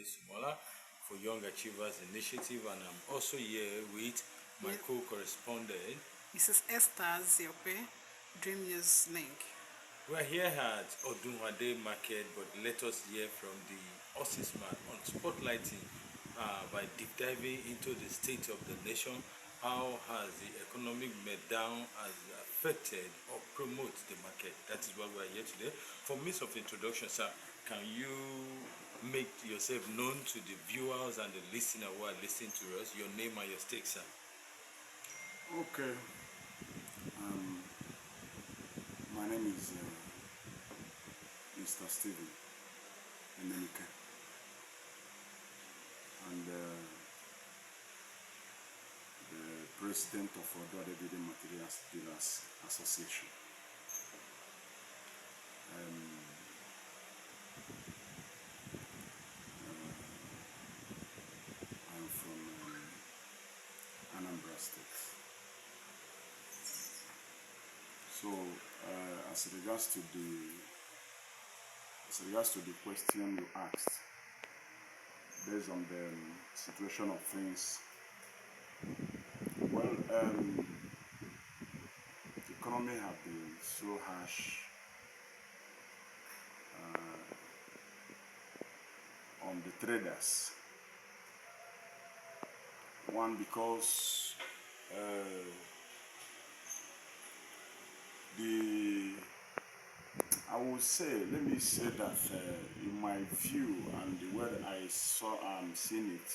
Sumola for Young Achievers Initiative, and I'm also here with my co-correspondent, Mrs. Esther Ziope, Dream News Link. We're here at Odunade Market, but let us hear from the horses man on spotlighting by deep diving into the state of the nation. How has the economic meltdown has affected or promote the market? That is why we are here today. For means of introduction, sir, can you make yourself known to the viewers and the listener who are listening to us? Your name and your stake, sir. Okay. My name is Mr. Stephen Emenike, and the president of Odunade Building Materials Dealers Association. I'm from Anambra State. So, as regards to the question you asked, based on the situation of things, well, the economy has been so harsh on the traders. One, because I would say, let me say that in my view and the way I saw and seen it,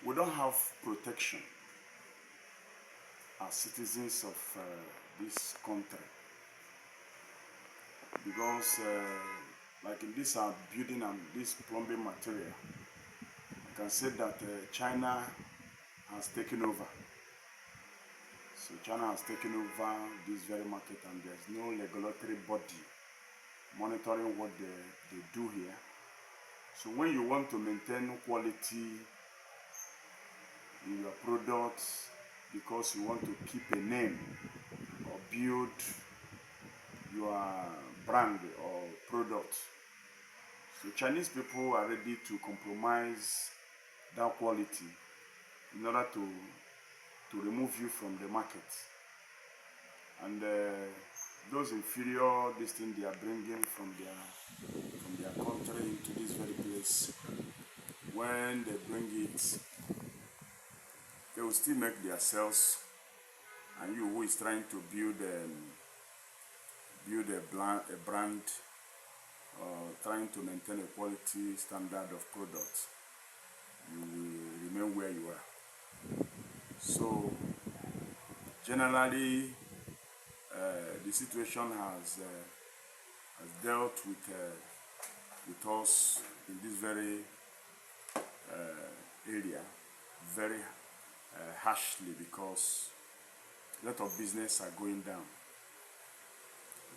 we don't have protection as citizens of this country, because like in this building and this plumbing material, I can say that China has taken over. So China has taken over this very market, and there's no regulatory body monitoring what they do here. So when you want to maintain quality in your products, because you want to keep a name or build your brand or product, so Chinese people are ready to compromise that quality in order to remove you from the market. And those inferior this thing they are bringing from their country into this very place, when they bring it, they will still make their sales, and you who is trying to build a brand trying to maintain a quality standard of product, you will remain where you are. So generally, the situation has dealt with us in this very area very harshly, because a lot of business are going down.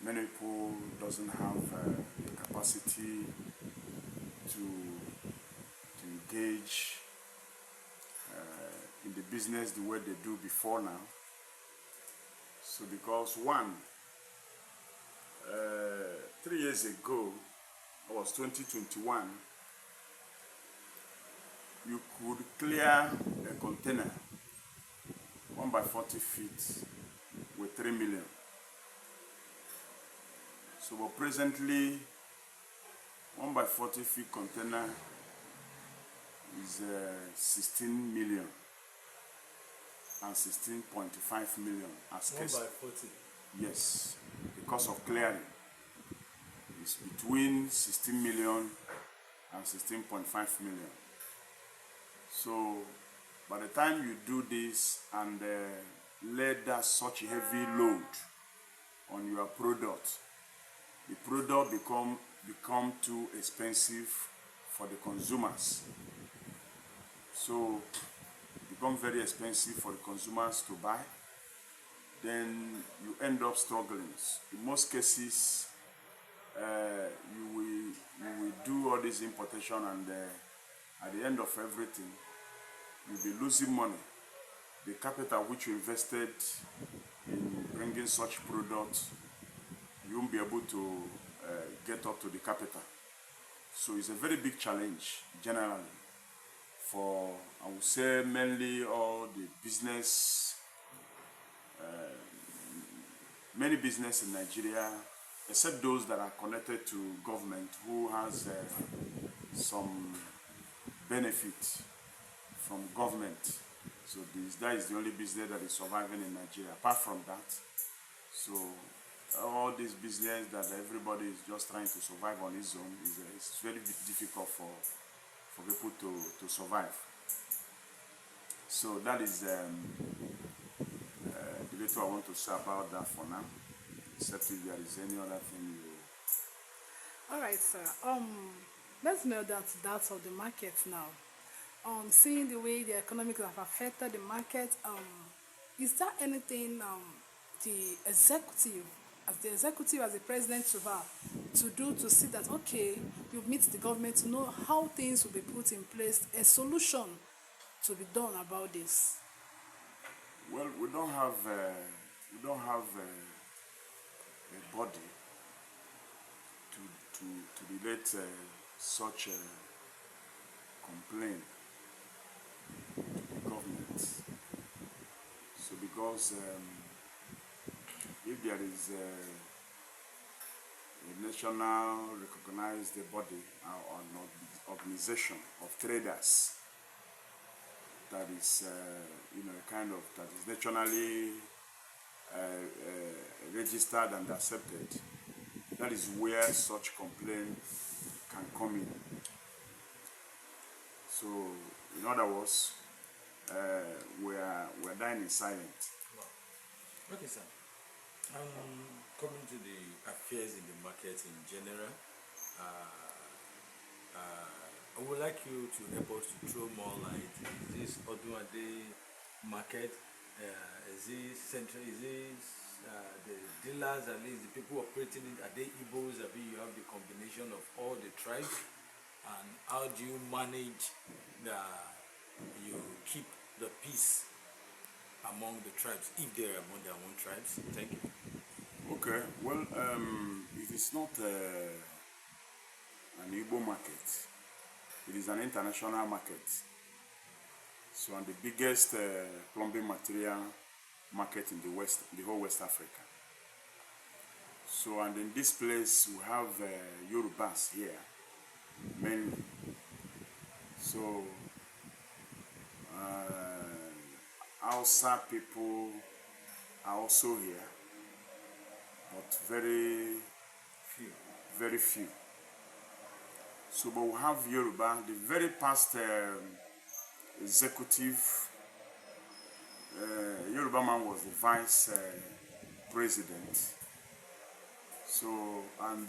Many people doesn't have the capacity to engage in the business the way they do before now. So because 3 years ago, it was 2021, you could clear a container 1 by 40 feet with 3 million. So but presently, 1 by 40 feet container is 16 million and 16.5 million as 1 by 40. Yes, the cost of clearing is between 16 million and 16.5 million. So by the time you do this and lay that such heavy load on your product, the product become too expensive for the consumers. So it becomes very expensive for the consumers to buy. Then you end up struggling. In most cases, you will do all this importation, and at the end of everything, you'll be losing money. The capital which you invested in bringing such products, you won't be able to get up to the capital. So it's a very big challenge generally for, I would say, mainly all the business, many business in Nigeria, except those that are connected to government who has some benefit from government. So that is the only business that is surviving in Nigeria. Apart from that, so all this business that everybody is just trying to survive on its own it's very difficult for people to survive. So that is the little I want to say about that for now. Except if there is any other thing you. All right, sir. Let's nail down to that of the market now. Seeing the way the economics have affected the market, is there anything the executive, as the president to do to see that, okay, you meet the government to know how things will be put in place, a solution to be done about this? Well, we don't have a body to relate such a complaint to the government. So because if there is a national recognized body or an organization of traders that is kind of that is nationally registered and accepted, that is where such complaint can come in. So in other words, we're dying in silence. Wow. Okay, sir. Coming to the affairs in the market in general, I would like you to help us to throw more light. Is this Odunade market? Is this central? Is this the dealers, at least the people operating it? Are they Igbos? I mean, you have the combination of all the tribes. And how do you manage you keep the peace among the tribes, if they are among their own tribes? Thank you. Okay, well, it is not an Igbo market. It is an international market. So, and the biggest plumbing material market in the whole West Africa. So, and in this place we have Yorubas here, mainly. So, Hausa people are also here, but very few. So, but we have Yoruba. The very past executive Yoruba man was the vice president. So, and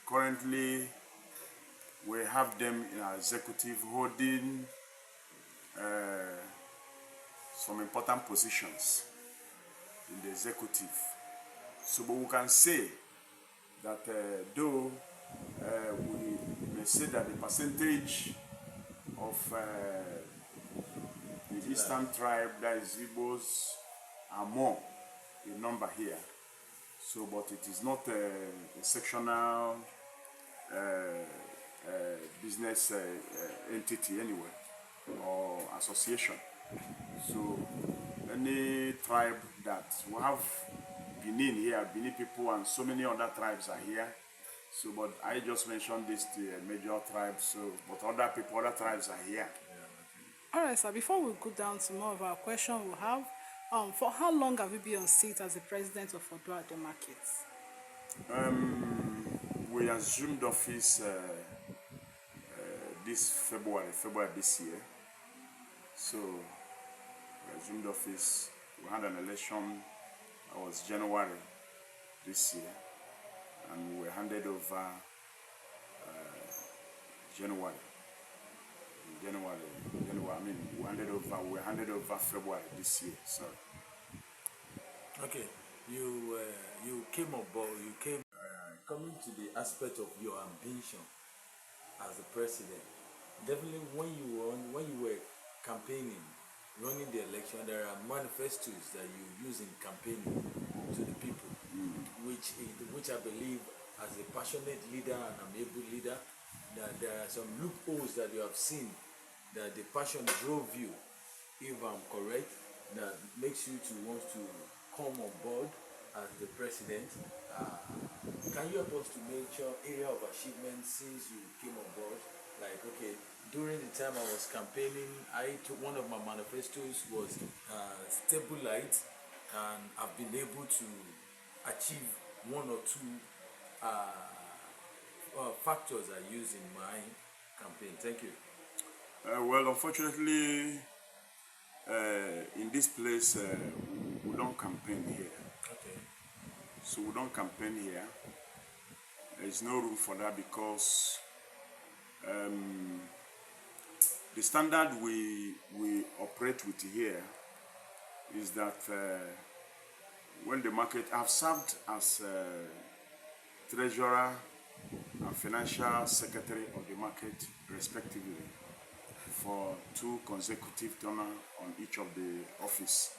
currently we have them in our executive holding some important positions in the executive. So, but we can say that though we may say that the percentage of the Eastern tribe, that is Igbos, are more in number here. So, but it is not a sectional business entity anyway, or association. So, any tribe that we have Benin here, Benin people and so many other tribes are here. So, but I just mentioned this to a major tribe, so, but other people, other tribes are here. All right, sir. Before we go down to more of our question we have, for how long have you been on seat as the president of Odunade Market? We assumed office this February this year. So we assumed office. We had an election. That was January this year, and we were handed over January. I mean, we were handed over February this year. Sorry. Okay, you came aboard. You came coming to the aspect of your ambition as the president. Definitely, when you were campaigning, running the election, there are manifestos that you use in campaigning to the people, which I believe, as a passionate leader and an able leader, that there are some loopholes that you have seen that the passion drove you, if I'm correct, that makes you to want to come on board as the president. Uh, can you help us to mention area of achievement since you came on board? Like, okay, during the time I was campaigning, I took one of my manifestos was stable light, and I've been able to achieve one or two factors I use in my campaign. Thank you. Well, unfortunately, in this place, we don't campaign here. Okay. So we don't campaign here. There's no room for that because the standard we operate with here is that when the market, I've served as treasurer and financial secretary of the market respectively for 2 consecutive tenures on each of the office.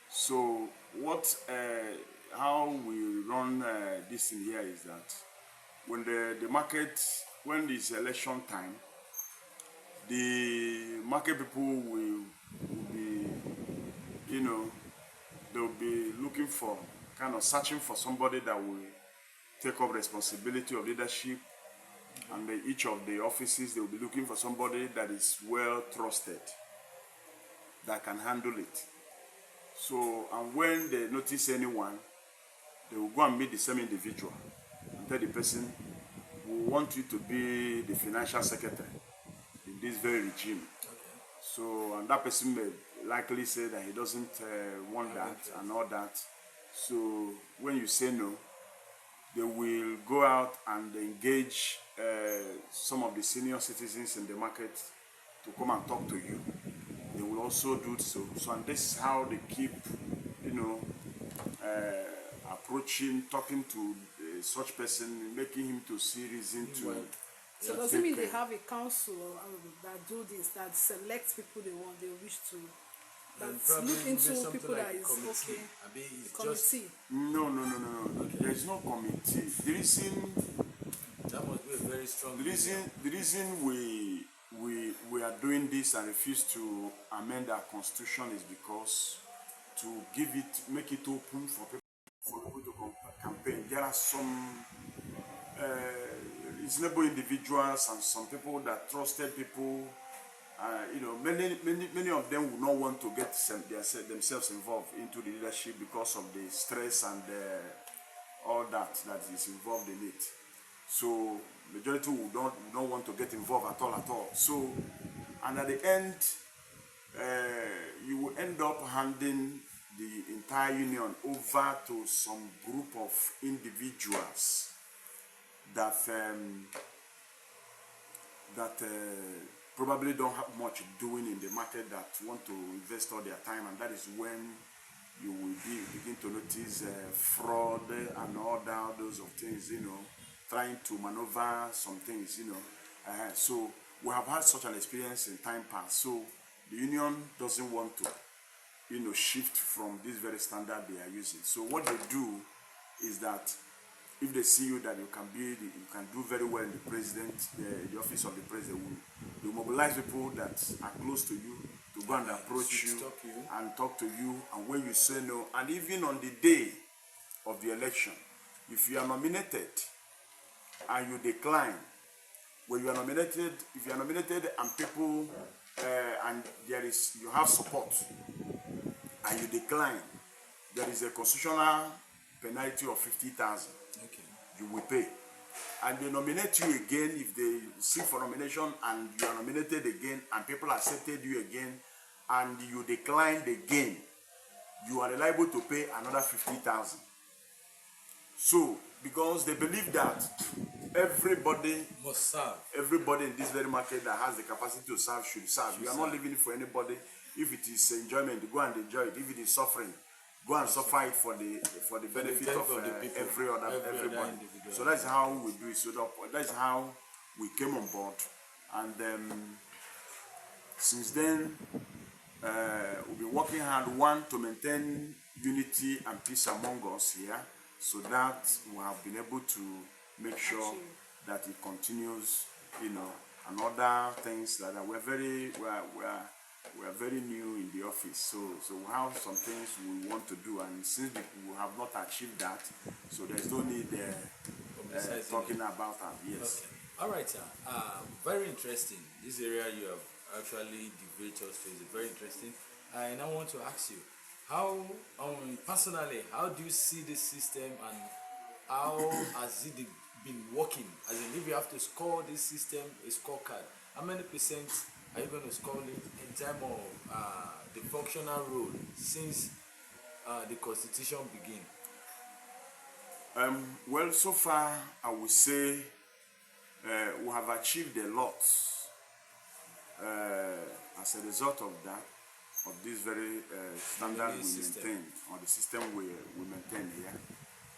So what how we run this in here is that when the market, when it's election time, the market people will be, you know, they'll be looking for, kind of searching for somebody that will take up responsibility of leadership, and each of the offices they will be looking for somebody that is well trusted, that can handle it. So, and when they notice anyone, they will go and meet the same individual and tell the person, we want you to be the financial secretary in this very regime. Okay. So, and that person may likely say that he doesn't want that and all that. So, when you say no, they will go out and engage some of the senior citizens in the market to come and talk to you. They will also do so. So, and this is how they keep, you know, approaching, talking to such person, making him to see reason to. So does it mean they have a council that do this, that selects people they want, they wish to, that look into people that is okay? I mean, it's Committee. No. Okay. There is no committee. The reason that must be a very strong. The reason we are doing this and refuse to amend our constitution is because to make it open for people to campaign. There are some reasonable individuals and some people that trusted people. You know, many of them will not want to get themselves involved into the leadership because of the stress and all that is involved in it. So majority will don't want to get involved at all. So, and at the end, you will end up handing the entire union over to some group of individuals that probably don't have much doing in the market, that want to invest all their time, and that is when you will begin to notice fraud and all those of things, you know, trying to maneuver some things, you know. So we have had such an experience in time past. So the union doesn't want to, you know, shift from this very standard they are using. So what they do is that if they see you that you can do very well in the office of the president, will mobilize people that are close to you to go and approach you and talk to you. And when you say no, and even on the day of the election, if you are nominated and you decline, when you are nominated, if you are nominated and people and you have support and you decline, there is a constitutional penalty of 50,000. Okay. You will pay. And they nominate you again if they seek for nomination and you are nominated again and people accepted you again and you declined again, you are liable to pay another 50,000. So, because they believe that everybody must serve. Everybody in this very market that has the capacity to serve should serve. You are not living it for anybody. If it is enjoyment, go and enjoy it. If it is suffering, go and suffer it for the benefit of everybody. So that's how we do it. So that's how we came on board, and since then we've been working hard, one, to maintain unity and peace among us here, so that we have been able to make sure that it continues you know, and other things that are, we're very new in the office. So we have some things we want to do, and since we have not achieved that, so there's no need talking about that. Yes. Okay. All right, sir. Very interesting. This area you have actually debated us to is very interesting. And I want to ask you, how, personally, how do you see this system, and how has it been working? As in, if you have to score this system a scorecard, how many percent are you going to score it in terms of the functional role since the constitution began? Well, so far I would say we have achieved a lot as a result of that, of this very standard we maintain, or the system we maintain here.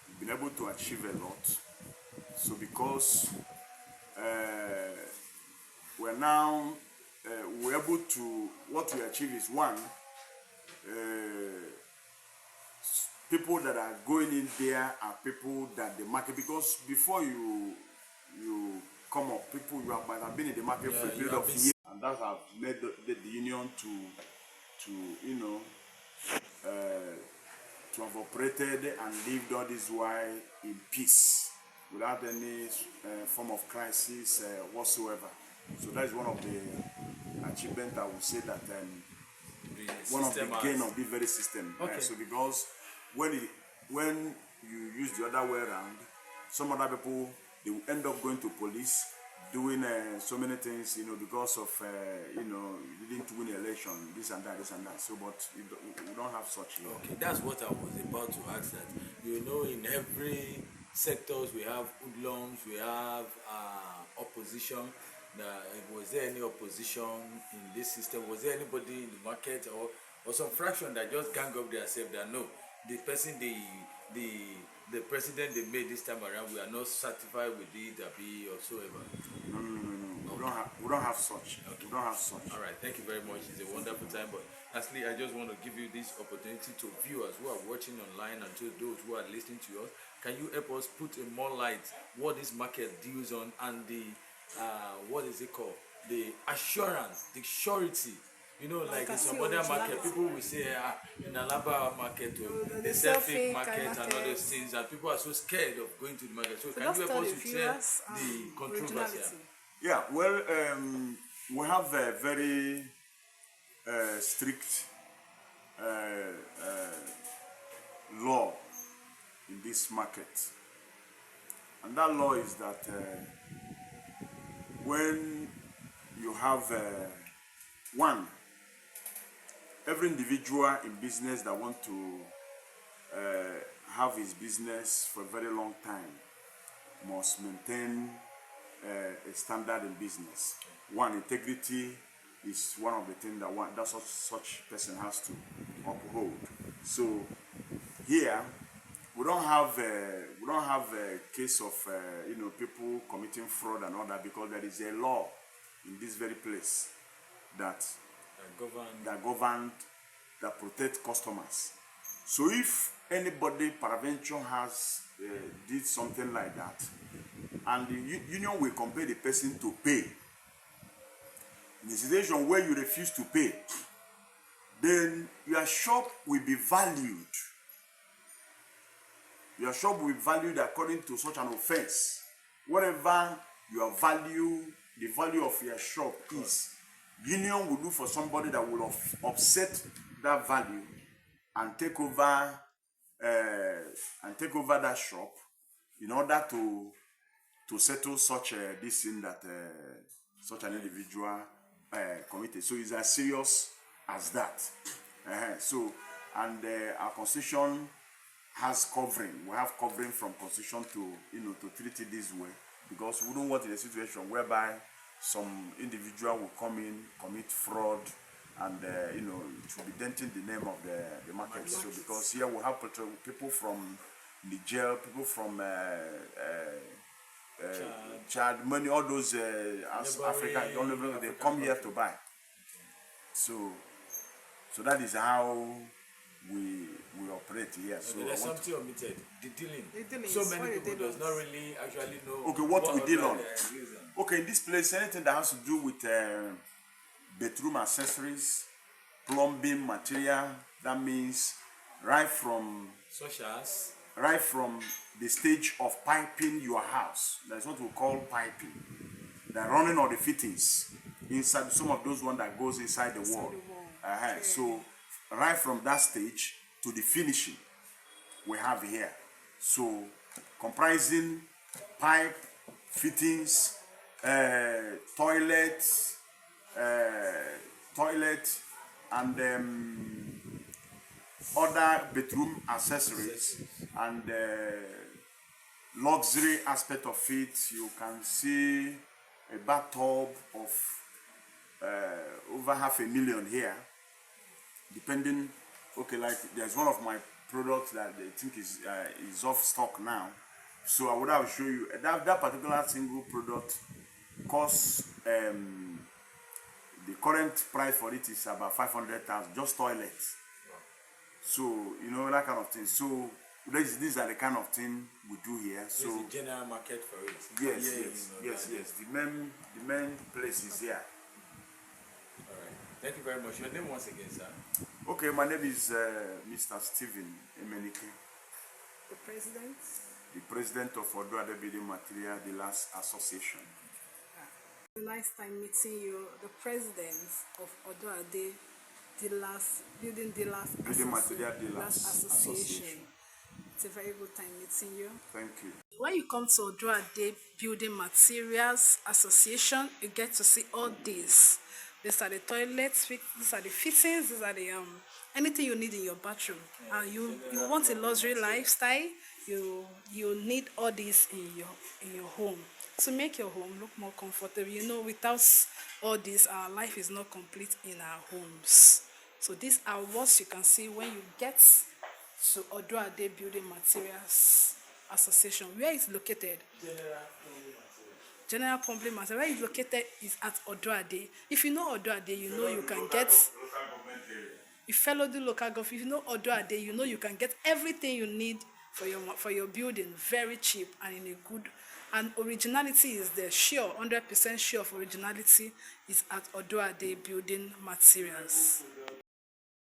We've been able to achieve a lot. So because we're now we're able to, what we achieve is one, people that are going in there are people that the market, because before you come up, people you might have been in the market for a period of years, and that have made the union to you know to have operated and lived all this while in peace without any form of crisis whatsoever. So that is one of the achievements I would say that one of the gain of this very system. Okay. So because when you use the other way around, some other people, they will end up going to police, doing so many things, you know, because of you know, you didn't win the election, this and that. So, but we don't have such here. Okay, that's what I was about to ask. That, you know, in every sectors we have hoodlums, we have opposition. Was there any opposition in this system? Was there anybody in the market or some fraction that just gang up themselves that no, the person the president they made this time around, we are not satisfied with it, or whatsoever? No. We don't have such. Okay. We don't have such. All right, thank you very much. It's a wonderful time. But lastly, I just want to give you this opportunity to viewers who are watching online and to those who are listening to us. Can you help us put in more light what this market deals on, and the what is it called? The assurance, the surety. You know, like in some other market, people will say, in Alaba market, the fake market and all those things, and people are so scared of going to the market. So can you help us to tell the controversy? Yeah, well, we have a very strict law in this market. And that law is that when you have one, every individual in business that want to have his business for a very long time must maintain a standard in business. One, integrity is one of the things that such person has to uphold. So here we don't have a case of you know, people committing fraud and all that, because there is a law in this very place that protect customers. So if anybody peradventure has did something like that, and the union will compel the person to pay, in the situation where you refuse to pay, then your shop will be valued. Your shop will be valued according to such an offense. Whatever your value, the value of your shop is, union will look for somebody that will offset that value and take over that shop in order to settle such this thing that such an individual committed. So it's as serious as that. So, and our constitution has covering. We have covering from constitution to, you know, to treat it this way, because we don't want in a situation whereby some individual will come in, commit fraud, and you know, it will be denting the name of the market. So because here we have people from Niger, people from Chad, money, all those Africa, they come here to buy. So that is how we operate here. Okay, So there's something omitted. The dealing. The dealing. So many people does not really actually know. Okay, what we deal on. Okay, in this place, anything that has to do with bedroom accessories, plumbing material, that means right from Such as the stage of piping your house. That's what we call piping. The running of the fittings inside, some of those ones that goes inside the wall. Okay. So right from that stage to the finishing we have here. So comprising pipe, fittings, toilet, and other bedroom accessories, and luxury aspect of it. You can see a bathtub of over $500,000 here, depending. Okay, like there's one of my products that I think is off stock now, so I would have show you that particular single product costs the current price for it is about 500,000, just toilets. So you know, that kind of thing. So these are the kind of thing we do here. So there's a general market for it. Yes. The main place is here. All right. Thank you very much. Your name once again, sir? Okay, my name is Mr. Stephen Emenike, The president. the president of Odunade Building Material Dealers Association. It's a nice time meeting you, the president of Odunade Building Material Dealers Association. It's a very good time meeting you. Thank you. When you come to Odunade Building Materials Association, you get to see all these. These are the toilets, these are the fittings, these are the anything you need in your bathroom. And you want a luxury lifestyle, you need all this in your home to make your home look more comfortable. You know, without all this, our life is not complete in our homes. So these are what you can see when you get to Odunade Building Materials Association. Where is located? General Plumbing Material. Where is located is at Odunade. If you know Odunade, you know you can get. If you follow the local government, if you know Odunade, you know you can get everything you need for your building very cheap and in a good. And originality is there, sure, 100% sure of originality is at Odunade Building Materials.